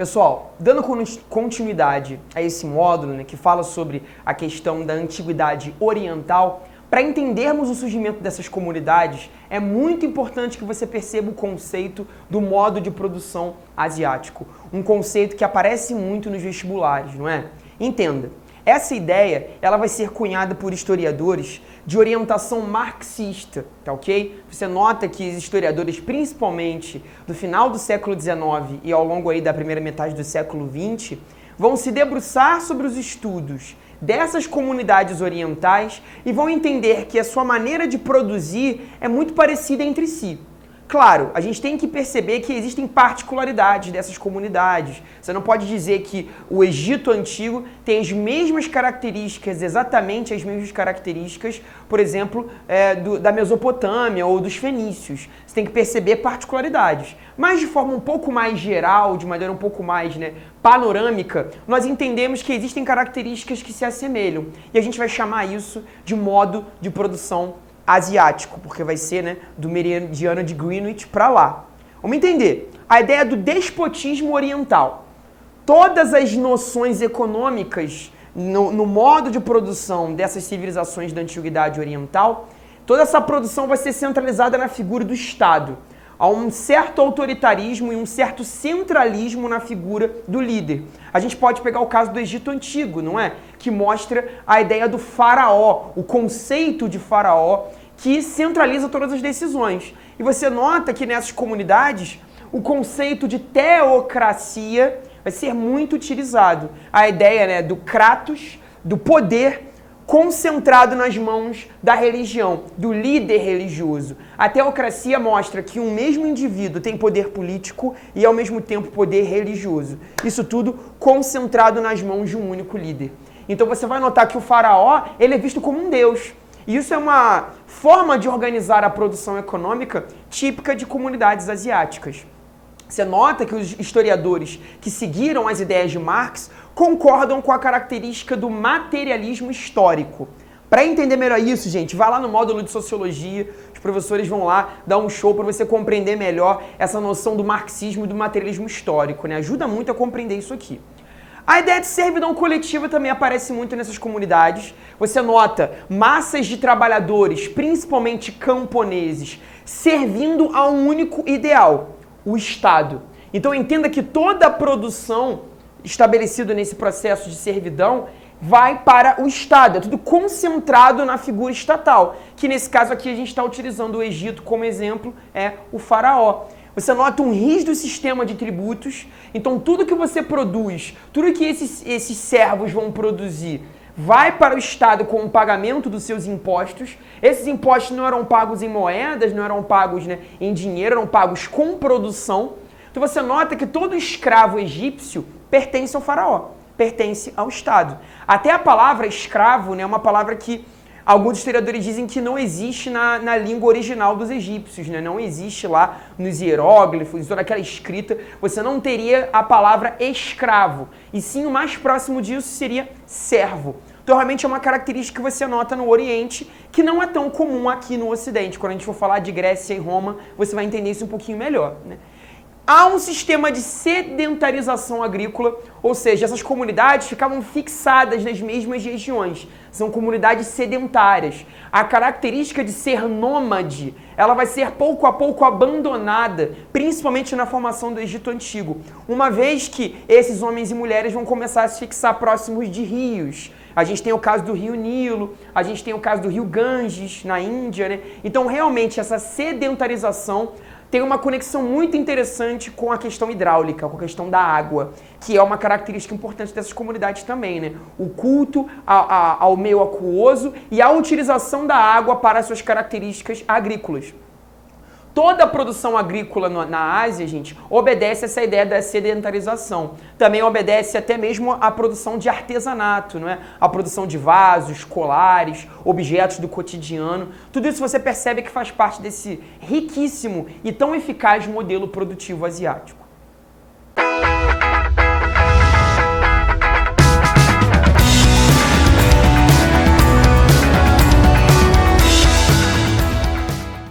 Pessoal, dando continuidade a esse módulo, né, que fala sobre a questão da antiguidade oriental, para entendermos o surgimento dessas comunidades, é muito importante que você perceba o conceito do modo de produção asiático. Um conceito que aparece muito nos vestibulares, não é? Entenda, essa ideia ela vai ser cunhada por historiadores de orientação marxista, tá ok? Você nota que os historiadores, principalmente do final do século XIX e ao longo aí da primeira metade do século XX, vão se debruçar sobre os estudos dessas comunidades orientais e vão entender que a sua maneira de produzir é muito parecida entre si. Claro, a gente tem que perceber que existem particularidades dessas comunidades. Você não pode dizer que o Egito Antigo tem as mesmas características, exatamente as mesmas características, por exemplo, da Mesopotâmia ou dos fenícios. Você tem que perceber particularidades. Mas de forma um pouco mais geral, de maneira um pouco mais panorâmica, nós entendemos que existem características que se assemelham. E a gente vai chamar isso de modo de produção asiático, porque vai ser do meridiano de Greenwich para lá. Vamos entender. A ideia do despotismo oriental. Todas as noções econômicas no modo de produção dessas civilizações da antiguidade oriental, toda essa produção vai ser centralizada na figura do Estado. Há um certo autoritarismo e um certo centralismo na figura do líder. A gente pode pegar o caso do Egito Antigo, não é? Que mostra a ideia do faraó, o conceito de faraó que centraliza todas as decisões. E você nota que nessas comunidades o conceito de teocracia vai ser muito utilizado. A ideia do kratos, do poder concentrado nas mãos da religião, do líder religioso. A teocracia mostra que um mesmo indivíduo tem poder político e ao mesmo tempo poder religioso. Isso tudo concentrado nas mãos de um único líder. Então você vai notar que o faraó ele é visto como um deus. E isso é uma forma de organizar a produção econômica típica de comunidades asiáticas. Você nota que os historiadores que seguiram as ideias de Marx concordam com a característica do materialismo histórico. Para entender melhor isso, gente, vai lá no módulo de Sociologia, os professores vão lá dar um show para você compreender melhor essa noção do marxismo e do materialismo histórico, né? Ajuda muito a compreender isso aqui. A ideia de servidão coletiva também aparece muito nessas comunidades. Você nota massas de trabalhadores, principalmente camponeses, servindo a um único ideal, o Estado. Então entenda que toda a produção estabelecida nesse processo de servidão vai para o Estado. É tudo concentrado na figura estatal, que nesse caso aqui a gente está utilizando o Egito como exemplo, é o faraó. Você nota um rígido sistema de tributos, então tudo que você produz, tudo que esses servos vão produzir, vai para o Estado com o pagamento dos seus impostos. Esses impostos não eram pagos em moedas, não eram pagos em dinheiro, eram pagos com produção. Então você nota que todo escravo egípcio pertence ao faraó, pertence ao Estado. Até a palavra escravo é uma palavra que alguns historiadores dizem que não existe na língua original dos egípcios, né? Não existe lá nos hieróglifos, toda aquela escrita, você não teria a palavra escravo. E sim, o mais próximo disso seria servo. Então, realmente é uma característica que você nota no Oriente, que não é tão comum aqui no Ocidente. Quando a gente for falar de Grécia e Roma, você vai entender isso um pouquinho melhor, né? Há um sistema de sedentarização agrícola, ou seja, essas comunidades ficavam fixadas nas mesmas regiões. São comunidades sedentárias. A característica de ser nômade, ela vai ser pouco a pouco abandonada, principalmente na formação do Egito Antigo, uma vez que esses homens e mulheres vão começar a se fixar próximos de rios. A gente tem o caso do rio Nilo, a gente tem o caso do rio Ganges, na Índia, né? Então, realmente, essa sedentarização tem uma conexão muito interessante com a questão hidráulica, com a questão da água, que é uma característica importante dessas comunidades também, né? O culto ao meio aquoso e a utilização da água para suas características agrícolas. Toda a produção agrícola na Ásia, gente, obedece a essa ideia da sedentarização. Também obedece até mesmo à produção de artesanato, não é? A produção de vasos, colares, objetos do cotidiano. Tudo isso você percebe que faz parte desse riquíssimo e tão eficaz modelo produtivo asiático.